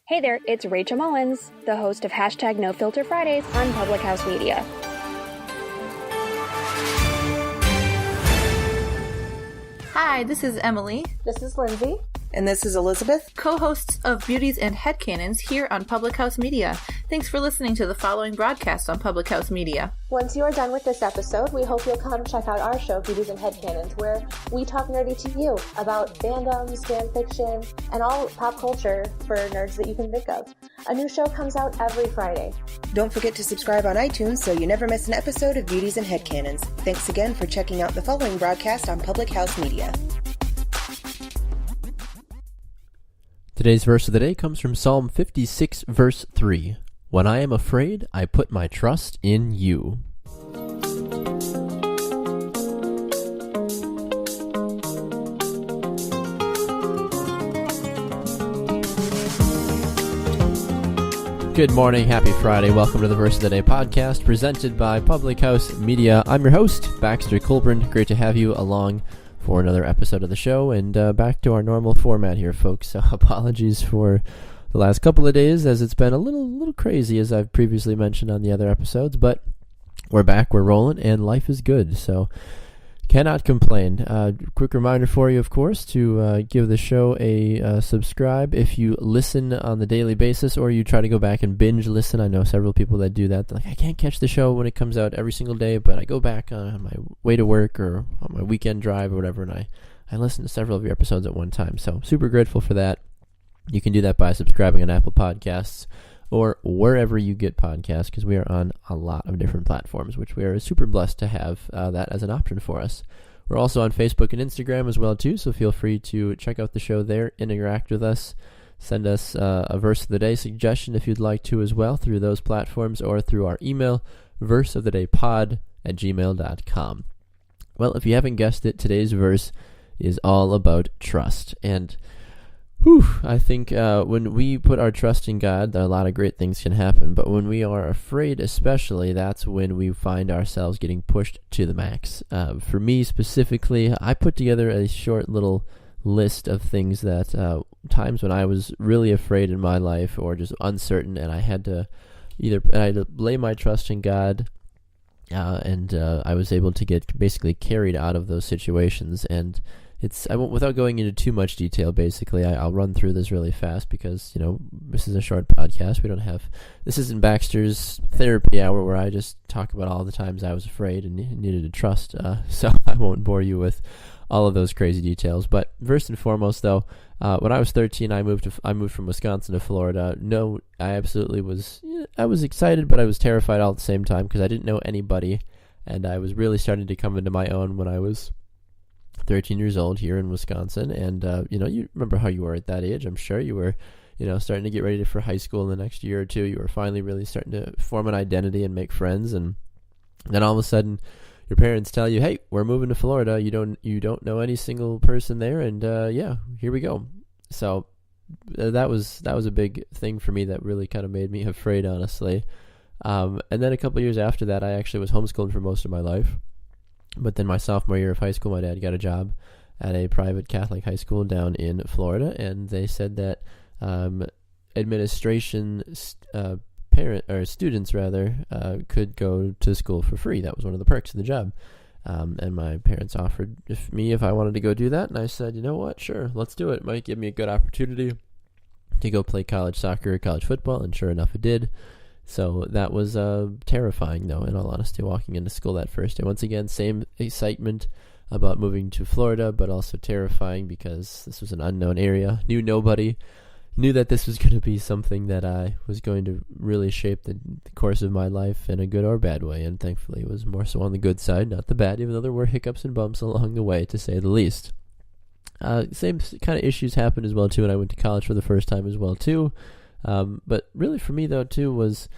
Hey there, it's Rachel Mullins, the host of Hashtag No Filter Fridays on Public House Media. Hi, this is Emily. This is Lindsay. And this is Elizabeth, co-hosts of Beauties and Headcanons here on Public House Media. Thanks for listening to the following broadcast on Public House Media. Once you are done with this episode, we hope you'll come check out our show, Beauties and Headcanons, where we talk nerdy to you about fandoms, fan fiction, and all pop culture for nerds that you can think of. A new show comes out every Friday. Don't forget to subscribe on iTunes so you never miss an episode of Beauties and Headcanons. Thanks again for checking out the following broadcast on Public House Media. Today's verse of the day comes from Psalm 56, verse 3. When I am afraid, I put my trust in you. Good morning, happy Friday. Welcome to the Verse of the Day podcast presented by Public House Media. I'm your host, Baxter Colburn. Great to have you along for another episode of the show, and back to our normal format here, folks. So apologies for the last couple of days, as it's been a little crazy, as I've previously mentioned on the other episodes, but we're back, we're rolling, and life is good, so cannot complain. Quick reminder for you, of course, to give the show a subscribe if you listen on the daily basis, or you try to go back and binge listen. I know several people that do that. They're like, I can't catch the show when it comes out every single day, but I go back on my way to work or on my weekend drive or whatever, and I listen to several of your episodes at one time. So super grateful for that. You can do that by subscribing on Apple Podcasts or wherever you get podcasts, because we are on a lot of different platforms, which we are super blessed to have that as an option for us. We're also on Facebook and Instagram as well, too, so feel free to check out the show there, interact with us, send us a verse of the day suggestion if you'd like to as well through those platforms or through our email, verseofthedaypod@gmail.com. Well, if you haven't guessed it, today's verse is all about trust. And I think when we put our trust in God, a lot of great things can happen. But when we are afraid especially, that's when we find ourselves getting pushed to the max. For me specifically, I put together a short little list of things that times when I was really afraid in my life or just uncertain, and I had to lay my trust in God, and I was able to get basically carried out of those situations. And without going into too much detail, basically, I'll run through this really fast because, this is a short podcast. This isn't Baxter's therapy hour where I just talk about all the times I was afraid and needed to trust. So I won't bore you with all of those crazy details. But first and foremost, though, when I was 13, I moved from Wisconsin to Florida. No, I was excited, but I was terrified all at the same time because I didn't know anybody. And I was really starting to come into my own when I was 13 years old here in Wisconsin, and you remember how you were at that age. I'm sure you were, starting to get ready for high school in the next year or two. You were finally really starting to form an identity and make friends, and then all of a sudden, your parents tell you, "Hey, we're moving to Florida. You don't know any single person there, and here we go." So that was a big thing for me that really kind of made me afraid, honestly. And then a couple years after that, I actually was homeschooled for most of my life. But then my sophomore year of high school, my dad got a job at a private Catholic high school down in Florida, and they said that administration students could go to school for free. That was one of the perks of the job. And my parents offered if I wanted to go do that, and I said, you know what, sure, let's do it. It might give me a good opportunity to go play college soccer or college football, and sure enough, it did. So that was terrifying, though, in all honesty, walking into school that first day. Once again, same excitement about moving to Florida, but also terrifying because this was an unknown area. Knew nobody. Knew that this was going to be something that I was going to really shape the course of my life in a good or bad way. And thankfully, it was more so on the good side, not the bad, even though there were hiccups and bumps along the way, to say the least. Same kind of issues happened as well, too, and I went to college for the first time as well, too. But really for me, though, too, was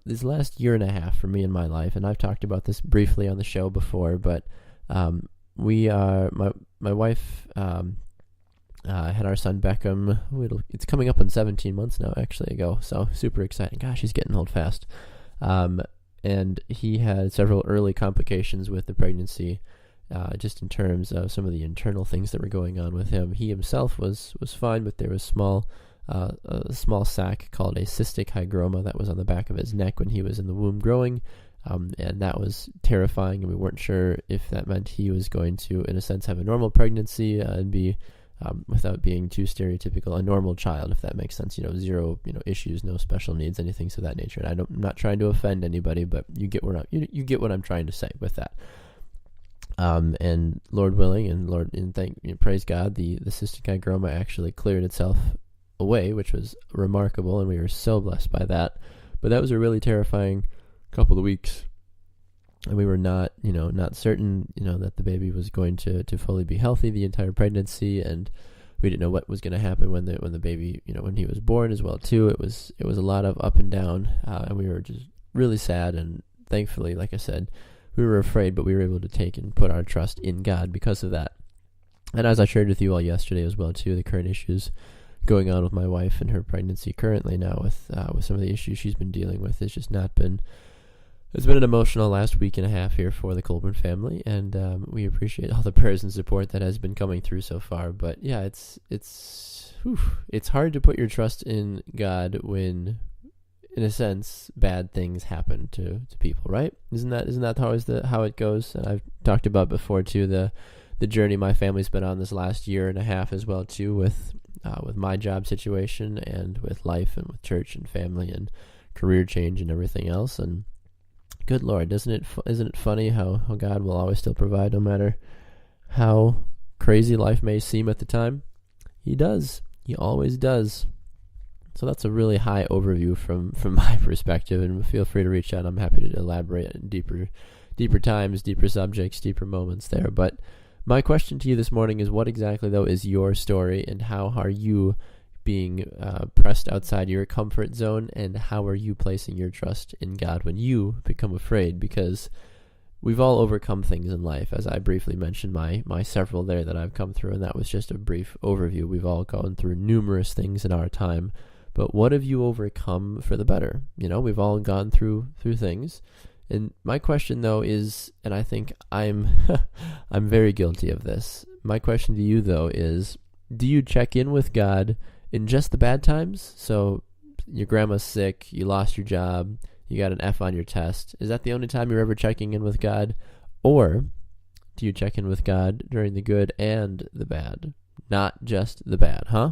this last year and a half for me in my life, and I've talked about this briefly on the show before, but my wife had our son Beckham. It's coming up on 17 months now, actually, ago, so super exciting. Gosh, he's getting old fast. And he had several early complications with the pregnancy, just in terms of some of the internal things that were going on with him. He himself was fine, but there was small a small sac called a cystic hygroma that was on the back of his neck when he was in the womb growing. And that was terrifying, and we weren't sure if that meant he was going to, in a sense, have a normal pregnancy and be, without being too stereotypical, a normal child, if that makes sense. Zero, issues, no special needs, anything of that nature. And I'm not trying to offend anybody, but you get what I'm trying to say with that. And Lord willing, and praise God, the cystic hygroma actually cleared itself away, which was remarkable, and we were so blessed by that. But that was a really terrifying couple of weeks, and we were not certain, that the baby was going to fully be healthy the entire pregnancy, and we didn't know what was going to happen when the baby, when he was born as well too. It was a lot of up and down, and we were just really sad, and thankfully, like I said, we were afraid, but we were able to take and put our trust in God because of that. And as I shared with you all yesterday as well too, the current issues going on with my wife and her pregnancy currently now with some of the issues she's been dealing with, it's just not been. It's been an emotional last week and a half here for the Colburn family, and we appreciate all the prayers and support that has been coming through so far. But yeah, it's hard to put your trust in God when, in a sense, bad things happen to people, right? Isn't that always how it goes? And I've talked about before too the journey my family's been on this last year and a half as well too, with my job situation and with life and with church and family and career change and everything else. And good Lord, isn't it funny how God will always still provide no matter how crazy life may seem at the time? He does. He always does. So that's a really high overview from my perspective, and feel free to reach out. I'm happy to elaborate on deeper times, deeper subjects, deeper moments there. But my question to you this morning is, what exactly, though, is your story, and how are you being pressed outside your comfort zone, and how are you placing your trust in God when you become afraid? Because we've all overcome things in life, as I briefly mentioned my several there that I've come through, and that was just a brief overview. We've all gone through numerous things in our time, but what have you overcome for the better? We've all gone through things, and my question though is, and I think I'm very guilty of this. My question to you though is, do you check in with God in just the bad times? So your grandma's sick, you lost your job, you got an F on your test. Is that the only time you're ever checking in with God? Or do you check in with God during the good and the bad? Not just the bad, huh?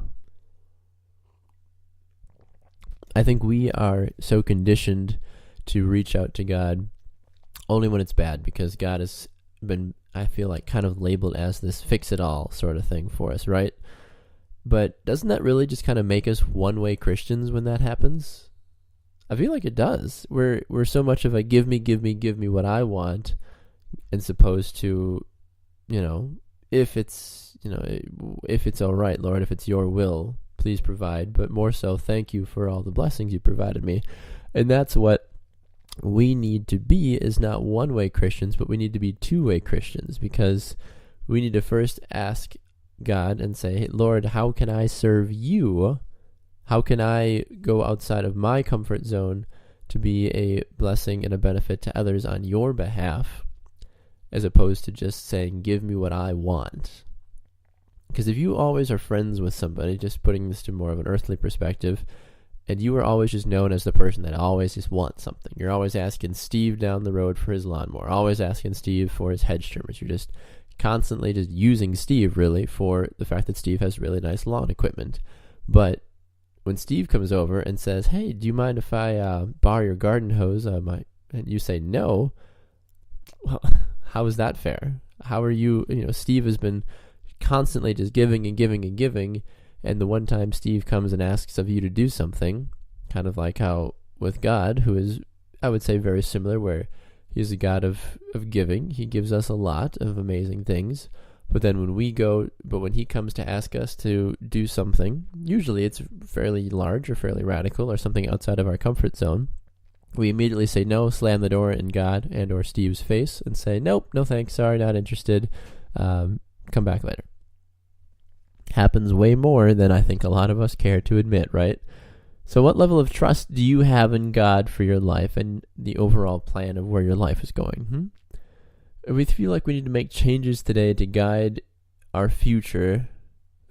I think we are so conditioned to reach out to God only when it's bad, because God has been, I feel like, kind of labeled as this fix-it-all sort of thing for us, right? But doesn't that really just kind of make us one-way Christians when that happens? I feel like it does. We're so much of a give me what I want, as opposed to, if it's all right, Lord, if it's your will, please provide. But more so, thank you for all the blessings you provided me. And that's what we need to be, is not one-way Christians, but we need to be two-way Christians, because we need to first ask God and say, hey, Lord, how can I serve you? How can I go outside of my comfort zone to be a blessing and a benefit to others on your behalf, as opposed to just saying, give me what I want? Because if you always are friends with somebody, just putting this to more of an earthly perspective, and you are always just known as the person that always just wants something. You're always asking Steve down the road for his lawnmower, always asking Steve for his hedge trimmers. You're just constantly just using Steve, really, for the fact that Steve has really nice lawn equipment. But when Steve comes over and says, hey, do you mind if I borrow your garden hose? And you say no, well, how is that fair? How are you, Steve has been constantly just giving and giving and giving, and the one time Steve comes and asks of you to do something, kind of like how with God, who is, I would say, very similar, where he's a God of giving. He gives us a lot of amazing things. But then when he comes to ask us to do something, usually it's fairly large or fairly radical or something outside of our comfort zone, we immediately say no, slam the door in God and or Steve's face and say, nope, no thanks, sorry, not interested, come back later. Happens way more than I think a lot of us care to admit, right? So what level of trust do you have in God for your life and the overall plan of where your life is going? We feel like we need to make changes today to guide our future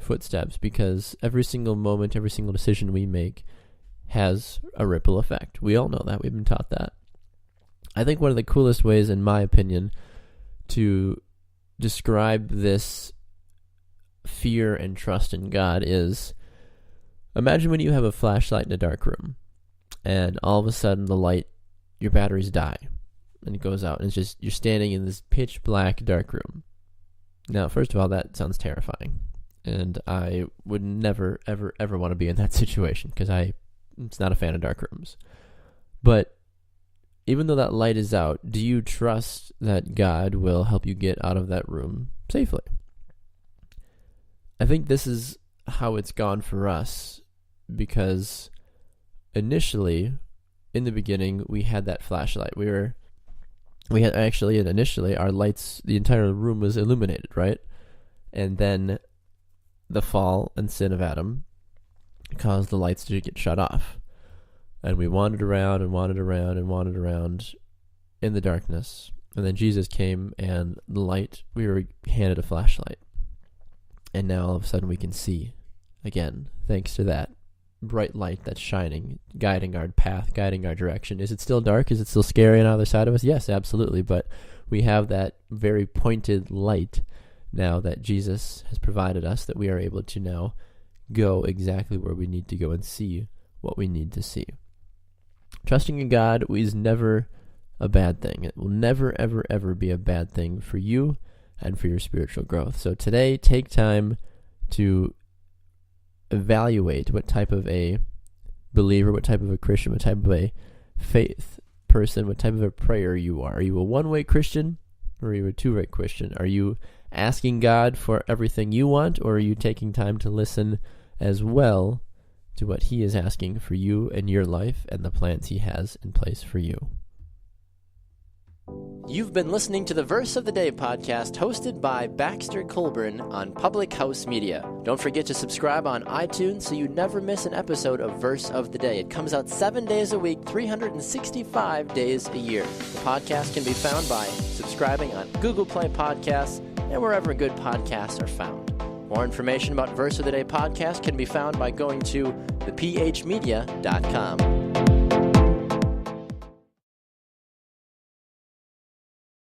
footsteps, because every single moment, every single decision we make has a ripple effect. We all know that. We've been taught that. I think one of the coolest ways, in my opinion, to describe this fear and trust in God is, imagine when you have a flashlight in a dark room and all of a sudden the light, your batteries die and it goes out, and it's just, you're standing in this pitch black dark room. Now, first of all, that sounds terrifying, and I would never, ever, ever want to be in that situation, because I'm not a fan of dark rooms. But even though that light is out, do you trust that God will help you get out of that room safely? I think this is how it's gone for us, because initially, in the beginning, we had that flashlight. Initially our lights, the entire room was illuminated, right? And then the fall and sin of Adam caused the lights to get shut off. And we wandered around in the darkness. And then Jesus came, and the light, we were handed a flashlight. And now all of a sudden we can see again, thanks to that bright light that's shining, guiding our path, guiding our direction. Is it still dark? Is it still scary on the other side of us? Yes, absolutely. But we have that very pointed light now that Jesus has provided us, that we are able to now go exactly where we need to go and see what we need to see. Trusting in God is never a bad thing. It will never, ever, ever be a bad thing for you and for your spiritual growth. So today, take time to evaluate what type of a believer, what type of a Christian, what type of a faith person, what type of a prayer you are. Are you a one-way Christian, or are you a two-way Christian? Are you asking God for everything you want, or are you taking time to listen as well to what He is asking for you and your life and the plans He has in place for you? You've been listening to the Verse of the Day podcast, hosted by Baxter Colburn on Public House Media. Don't forget to subscribe on iTunes so you never miss an episode of Verse of the Day. It comes out 7 days a week, 365 days a year. The podcast can be found by subscribing on Google Play Podcasts and wherever good podcasts are found. More information about Verse of the Day podcast can be found by going to thephmedia.com.